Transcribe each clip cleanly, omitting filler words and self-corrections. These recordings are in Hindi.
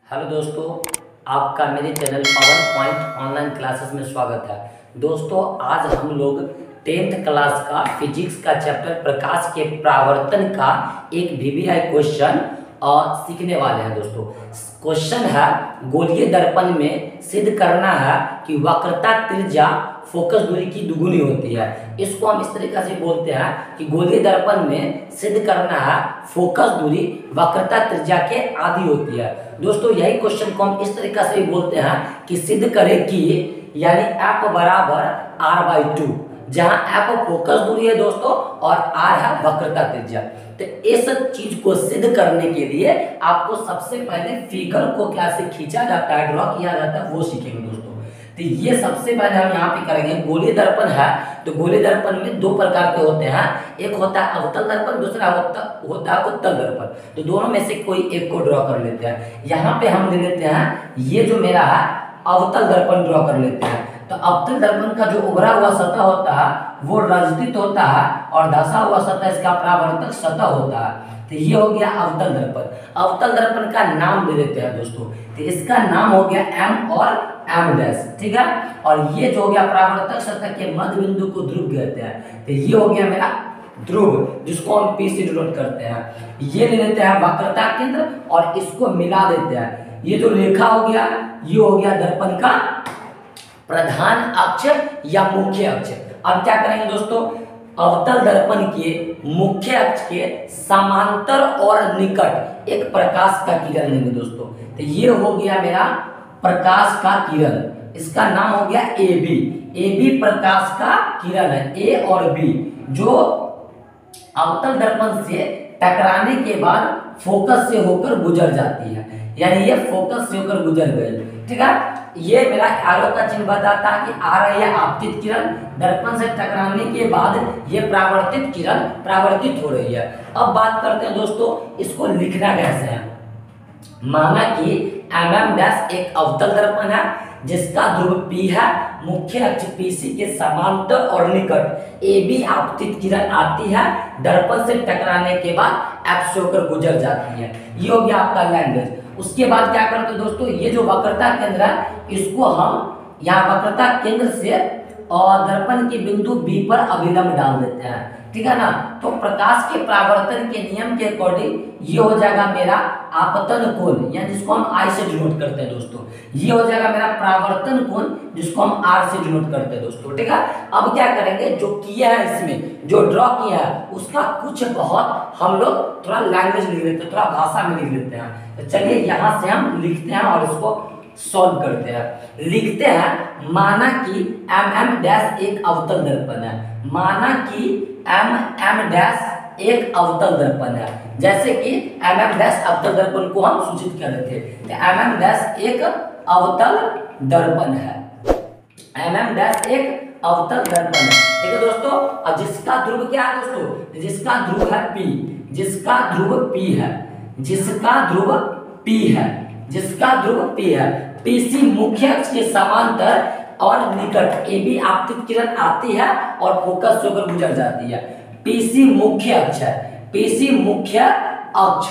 हेलो दोस्तों, आपका मेरे channel power point online classes में स्वागत है। दोस्तों, आज हम लोग 10th क्लास का फिजिक्स का चैप्टर प्रकाश के परावर्तन का एक वीवीआई क्वेश्चन सीखने वाले हैं। दोस्तों, क्वेश्चन है गोलीय दर्पण में सिद्ध करना है कि वक्रता त्रिज्या फोकस दूरी की दुगुनी होती है। इसको हम इस तरीके से बोलते हैं कि गोलीय दर्पण में सिद्ध करना है फोकस दूरी वक्रता त्रिज्या के आधी होती है। दोस्तों, यही क्वेश्चन को हम इस तरीके से बोलते हैं कि सिद्ध करें कि यानी F बराबर r/2, जहां F फोकस दूरी है दोस्तों और r है वक्रता त्रिज्या। तो इस चीज को सिद्ध करने के लिए आपको सबसे पहले फिगर को कैसे खींचा जाता है, ड्रॉ किया जाता है, वो सीखेंगे दोस्तों। तो ये सबसे पहले हम यहाँ पे करेंगे। गोलीय दर्पण है तो गोलीय दर्पण में दो प्रकार के होते हैं, एक होता है अवतल दर्पण, दूसरा होता है उत्तल दर्पण। तो दोनों में से कोई एक को ड्रॉ कर लेते हैं। यहाँ पे हम ले लेते हैं ये जो मेरा है अवतल दर्पण ड्रॉ कर लेते हैं। तो अवतल दर्पण का जो उभरा हुआ सतह होता है वो राजतीत होता है और धंसा हुआ सतह इसका परावर्तक सतह होता है। तो ये हो गया अवतल दर्पण। अवतल दर्पण का नाम दे देते हैं दोस्तों। तो इसका नाम हो गया M और M', ठीक है। और ये जो हो गया परावर्तक सतह के मध्य बिंदु को ध्रुव कहते हैं। तो ये हो गया मेरा ध्रुव, जिसको हम P से डिनोट करते हैं। ये ले लेते हैं वक्रता केंद्र और इसको मिला देते हैं। ये जो रेखा हो गया ये हो गया दर्पण का प्रधान अक्ष या मुख्य अक्ष। अब क्या करेंगे दोस्तों, अवतल दर्पण के मुख्य अक्ष के समांतर और निकट एक प्रकाश का किरण लेंगे दोस्तों। तो ये हो गया मेरा प्रकाश का किरण, इसका नाम हो गया AB। AB प्रकाश का किरण है, A और B, जो अवतल दर्पण से टकराने के बाद फोकस से होकर गुजर जाती है, यानी ये फोकस से होकर गुजर गई, ठीक है। ये मेरा एरो का चिन्ह बताता है कि आ रही है आपतित किरण, दर्पण से टकराने के बाद ये परावर्तित किरण परावर्तित हो रही है। अब बात करते हैं दोस्तों इसको लिखना कैसे है। माना कि MM' एक अवतल दर्पण है जिसका ध्रुव P है, मुख्य अक्ष PC के समांतर और निकट AB आपतित किरण आती है, दर्पण से टकराने के बाद F से होकर गुजर जाती है। ये हो गया आपका लैंग्वेज। उसके बाद क्या करते हैं दोस्तों, ये जो वक्रता केंद्र है इसको हम यहाँ वक्रता केंद्र से और दर्पण के बिंदु B पर अभिलंब डाल देते हैं, ठीक है ना। तो प्रकाश के परावर्तन के नियम के अकॉर्डिंग ये हो जाएगा मेरा आपतन कोण, या जिसको हम I से डिनोट करते हैं दोस्तों। ये हो जाएगा मेरा परावर्तन कोण, जिसको हम R से डिनोट करते हैं दोस्तों, ठीक है। अब क्या करेंगे, जो किया है इसमें जो ड्रॉ किया है उसका कुछ बहुत हम लोग थोड़ा लैंग्वेज लिख लेते हैं, थोड़ा भाषा में लिख लेते हैं। तो चलिए यहाँ से हम लिखते हैं और इसको सॉल्व करते हैं। लिखते हैं, माना कि MM' एक अवतल दर्पण है। माना कि MM' एक अवतल दर्पण है, जैसे कि MM' अवतल दर्पण को हम सूचित कर रहे थे। तो MM' एक अवतल दर्पण है। MM' एक अवतल दर्पण है, ठीक है दोस्तों। अब जिसका ध्रुव क्या है दोस्तों, जिसका ध्रुव है P, जिसका ध्रुव P है, जिसका ध्रुव P है, जिसका ध्रुव P है, PC मुख्य अक्ष के समांतर और निकट AB आपतित किरण आती है और फोकस से होकर गुजर जाती है। PC मुख्य अक्ष है, PC मुख्य अक्ष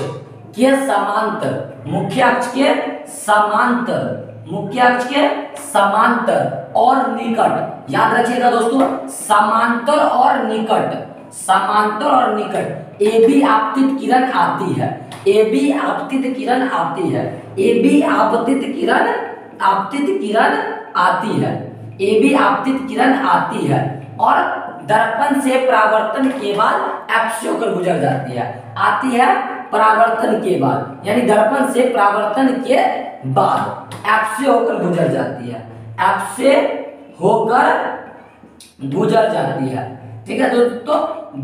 के समांतर, मुख्य अक्ष के समांतर, मुख्य अक्ष के समांतर और निकट, याद रखिएगा दोस्तों, समांतर और निकट, समांतर और निकट AB आपतित किरण आती है, AB आपतित किरण आती है, AB आपतित किरण आती है, AB आपतित किरण आती है और दर्पण से परावर्तन के बाद F से होकर गुजर जाती है। आती है परावर्तन के बाद, यानी दर्पण से परावर्तन के बाद F से होकर गुजर जाती है, F से होकर गुजर जाती है, ठीक है दोस्तों,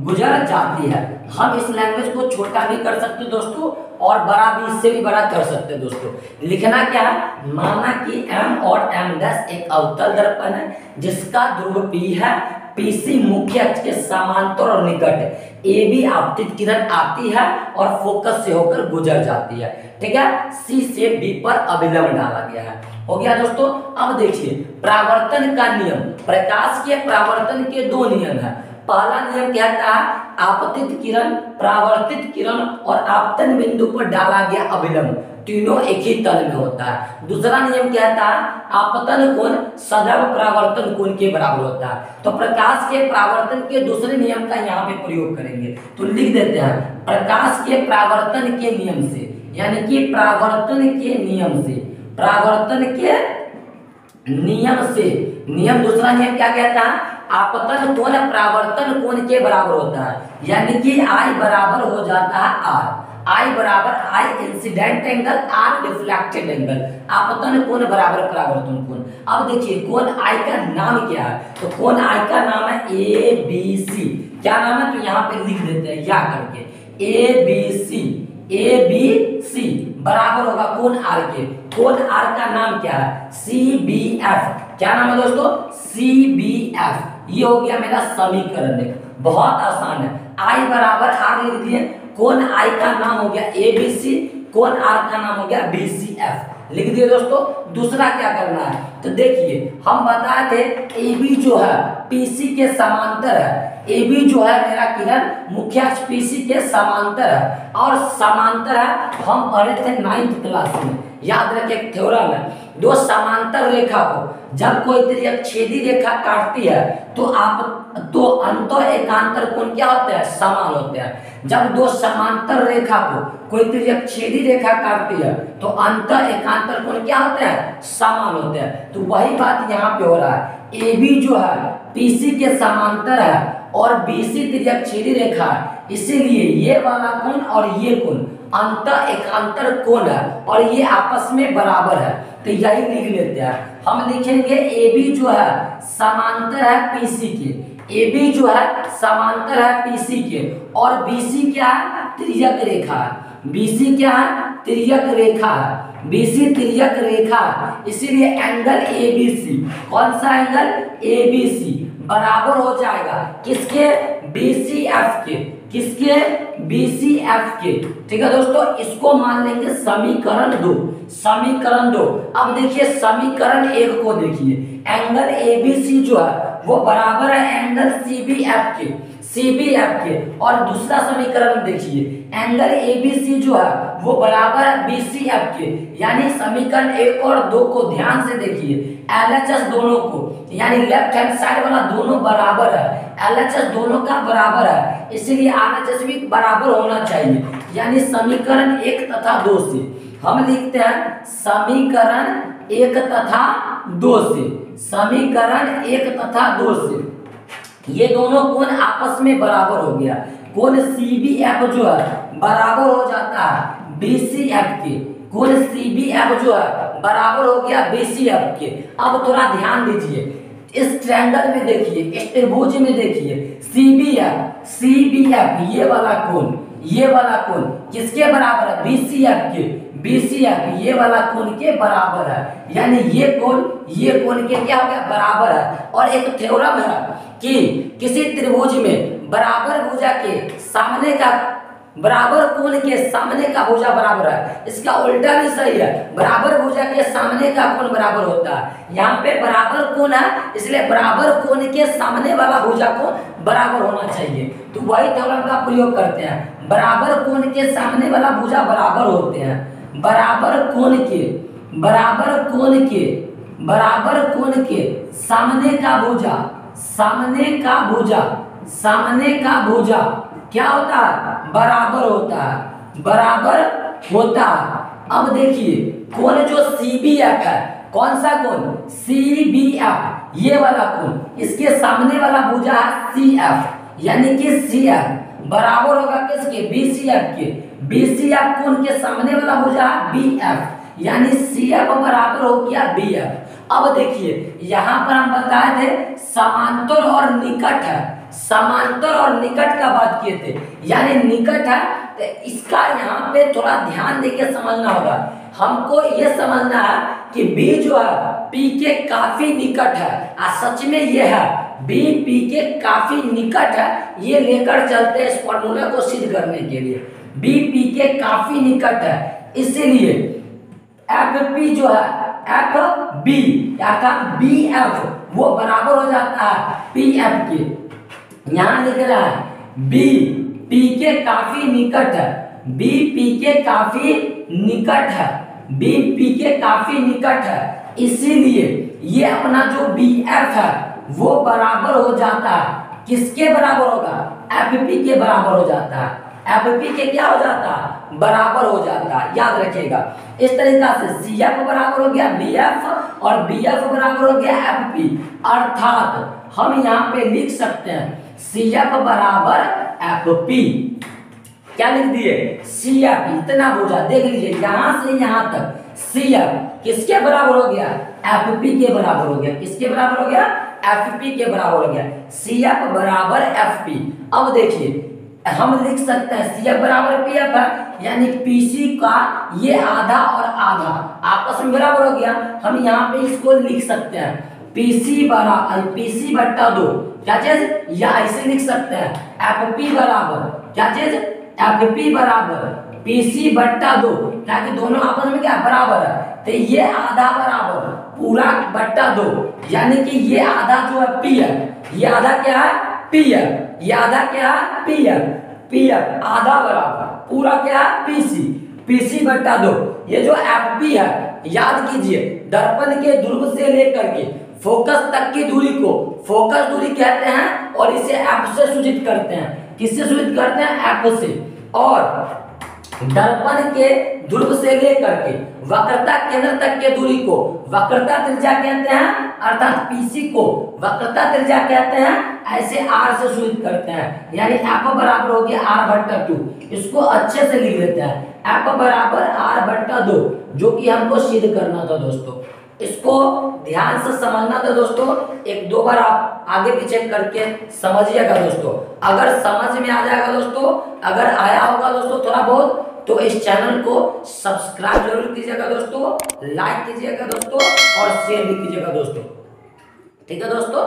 गुजर जाती है। हम इस लैंग्वेज को छोटा भी कर सकते दोस्तों और बड़ा भी, इससे भी बड़ा कर सकते दोस्तों। लिखना क्या है, माना कि M और M' एक अवतल दर्पण है जिसका ध्रुव P है, PC मुख्य अक्ष के समांतर और निकट AB आपतित किरण आती है और फोकस से होकर गुजर जाती है, ठीक है। C से B पर अभिलंब डाला गया है। हो गया दोस्तों। अब देखिए परावर्तन का नियम, प्रकाश के परावर्तन के दो नियम है। पहला नियम कहता है आपतित किरण, परावर्तित किरण और आपतन बिंदु पर डाला गया अभिलंब तीनों एक ही तल में होता है। दूसरा नियम कहता है आपतन कोण सदैव परावर्तन कोण के बराबर होता है। तो प्रकाश के परावर्तन के दूसरे नियम का यहाँ पे प्रयोग करेंगे, तो लिख देते हैं प्रकाश के परावर्तन के नियम से, यानी कि परावर्तन के नियम से, परावर्तन के नियम से, नियम दूसरा नियम क्या कहता है आपतन कोण परावर्तन कोण के बराबर होता है, यानी कि I बराबर हो जाता है R, I बराबर I incident angle R reflected angle, आपतन कोण बराबर परावर्तन कोण। अब देखिए कोण I का नाम क्या है, तो कोण I का नाम है ABC। क्या नाम है, तो यहाँ पे लिख देते हैं या करके ABC, ABC बराबर होगा कोण R के। कोण R का नाम क्या है CBF। क्या नाम है दोस्तों CBF। ये हो गया मेरा समीकरण, देखो बहुत आसान है। I बराबर R लिख दिए, कोण I का नाम हो गया ABC, कोण R का नाम हो गया BCF, लिख दिए दोस्तों। दूसरा क्या करना है, तो देखिए हम बताए थे AB जो है PC के समांतर है, AB जो है मेरा किरण मुख्य अक्ष PC के समांतर है, और समांतर है हम पढ़े थे 9th क्लास में, याद रखें थ्योरम है। दो समांतर रेखा को जब कोई त्रिज्यक छेदी रेखा काटती है तो अंत एकांतर कोण क्या होते हैं समान होते हैं। जब दो समांतर रेखा को कोई त्रिज्यक छेदी रेखा काटती है तो अंत एकांतर कोण क्या होते हैं समान होते हैं। तो वही बात यहाँ पे हो रहा है, AB जो है PC के समांतर है और BC त्रिज्यक छेदी रेखा है, इसीलिए ये वाला कोण और ये कोण अंत एकांतर कोण है और ये आपस में बराबर है। तो यही लिख लेते हैं, हम लिखेंगे AB जो है समांतर है PC के, AB जो है समांतर है PC के, और BC क्या है त्रिज्यक रेखा है। BC क्या है त्रिज्यक रेखा है, BC त्रिज्यक रेखा है, इसीलिए एंगल ABC, कौन सा एंगल ABC बराबर हो जाएगा किसके BCF के, किसके BCF के। ठीक है दोस्तों, इसको मान लेंगे समीकरण 2, समीकरण 2। अब देखिए समीकरण 1 को देखिए, एंगल ABC जो है वो बराबर है एंगल CBF के, CBF के। और दूसरा समीकरण देखिए, एंगल ABC जो है वो बराबर है BCF के, यानी समीकरण 1 और 2 को ध्यान से देखिए, LHS दोनों को, यानी लेफ्ट हैंड साइड वाला दोनों बराबर है, LHS दोनों का बराबर है, इसीलिए RHS भी बराबर होना चाहिए। यानी समीकरण 1 तथा 2 से हम लिखते हैं समीकरण 1 तथा 2 से, समीकरण 1 तथा 2 से ये दोनों कोण आपस में बराबर हो गया। कोण CBF जो है बराबर हो जाता है BCF के, कोण CBF जो है बराबर हो गया BCF के। अब थोड़ा ध्यान दीजिए, इस ट्रायंगल में देखिए, इस त्रिभुज में देखिए CBF ये वाला कोण, ये वाला कोण किसके बराबर है BCF के, BCF ये वाला कोण के बराबर है, यानी ये कोण के क्या हो गया बराबर है। और एक थ्योरम है कि किसी त्रिभुज में बराबर भुजा के सामने का बराबर कोण के सामने का भुजा बराबर है, इसका उल्टा भी सही है, बराबर भुजा के सामने का कोण बराबर होता है। यहाँ पे बराबर कोण है इसलिए बराबर कोण के सामने वाला भुजा को बराबर होना चाहिए, तो वही थ्योरम का प्रयोग करते हैं। बराबर कोण के सामने वाला भुजा बराबर होते हैं, बराबर कोण के सामने का भुजा, सामने का भुजा क्या होता है बराबर होता है, बराबर होता है। अब देखिए कोण जो CBF है, कौन सा कोण CBF ये वाला कोण, इसके सामने वाला भुजा है CF, यानी कि CF बराबर होगा किसके BCF के, BCF कोण के सामने वाला भुजा है BF, यानी CF बराबर हो गया BF। अब देखिए यहाँ पर हम बताए थे समांतर और निकट है, समांतर और निकट का बात किए थे, यानी निकट है तो इसका यहाँ पे थोड़ा ध्यान देके समझना होगा। हमको ये समझना है कि B जो है P के काफी निकट है, सच में ये है B P के काफी निकट है, ये लेकर चलते हैं इस फॉर्मूला को सिद्ध करने के लिए। B P के काफी निकट है, इसीलिए FP जो है FB अर्थात BF वो बराबर हो जाता है PF के, यहाँ लिख रहा है बी पी के काफी निकट है, बी पी के काफी निकट है, बी पी के काफी निकट है, इसीलिए ये अपना जो बी एफ है वो बराबर हो जाता है, किसके बराबर होगा, एफ पी के बराबर हो जाता है, एफ पी के क्या हो जाता है, बराबर हो जाता है, याद रखिएगा। इस तरीका से सी एफ बराबर हो गया बी एफ और बी एफ बराबर हो गया एफ पी, अर्थात हम यहाँ पे लिख सकते हैं सी एफ बराबर एफ पी। क्या लिख दिए, सी एफ, इतना बोझा देख लीजिए यहां से यहां तक सी एफ किसके बराबर हो गया, एफ पी के बराबर हो गया, किसके बराबर हो गया, एफ पी के बराबर हो गया, सी एफ बराबर एफ पी। अब देखिए हम लिख सकते हैं सी एफ बराबर पी एफ है, यानी पीसी का ये आधा और आधा आपस में बराबर हो गया, हम यहाँ पे इसको लिख सकते हैं पीसी बराबर पीसी बट्टा 2, क्या चीज, या ऐसे लिख सकते हैं एफ पी बराबर क्या चीज, एफ पी बराबर पीसी बट्टा 2, ताकि दोनों आपस में क्या बराबर है, तो ये आधा बराबर पूरा बट्टा 2, यानी कि ये आधा जो है पी है, ये आधा क्या है पी है, ये आधा क्या है पी है, पी है आधा बराबर पूरा क्या है पीसी, पीसी बट्टा 2। ये जो एफ पी है याद कीजिए दर्पण के ध्रुव से लेकर के फोकस तक की दूरी को फोकस दूरी कहते हैं और इसे एफ से सूचित करते हैं, किससे सूचित करते हैं, एफ से। और दर्पण के ध्रुव से लेकर के वक्रता केंद्र तक के दूरी को वक्रता त्रिज्या कहते हैं, अर्थात पीसी को वक्रता त्रिज्या कहते हैं, ऐसे आर से सूचित करते हैं, यानी एफ बराबर हो गया आर बट्टा 2। इसको अच्छे से लिख लेते हैं एफ बराबर आर बट्टा 2, जो कि हमको सिद्ध करना था दोस्तों। इसको ध्यान से समझना था दोस्तों, एक दो बार आप आगे पीछे करके समझिएगा दोस्तों। अगर समझ में आ जाएगा दोस्तों, अगर आया होगा दोस्तों थोड़ा बहुत, तो इस चैनल को सब्सक्राइब जरूर कीजिएगा दोस्तों, लाइक कीजिएगा दोस्तों और शेयर भी कीजिएगा दोस्तों, ठीक है दोस्तों।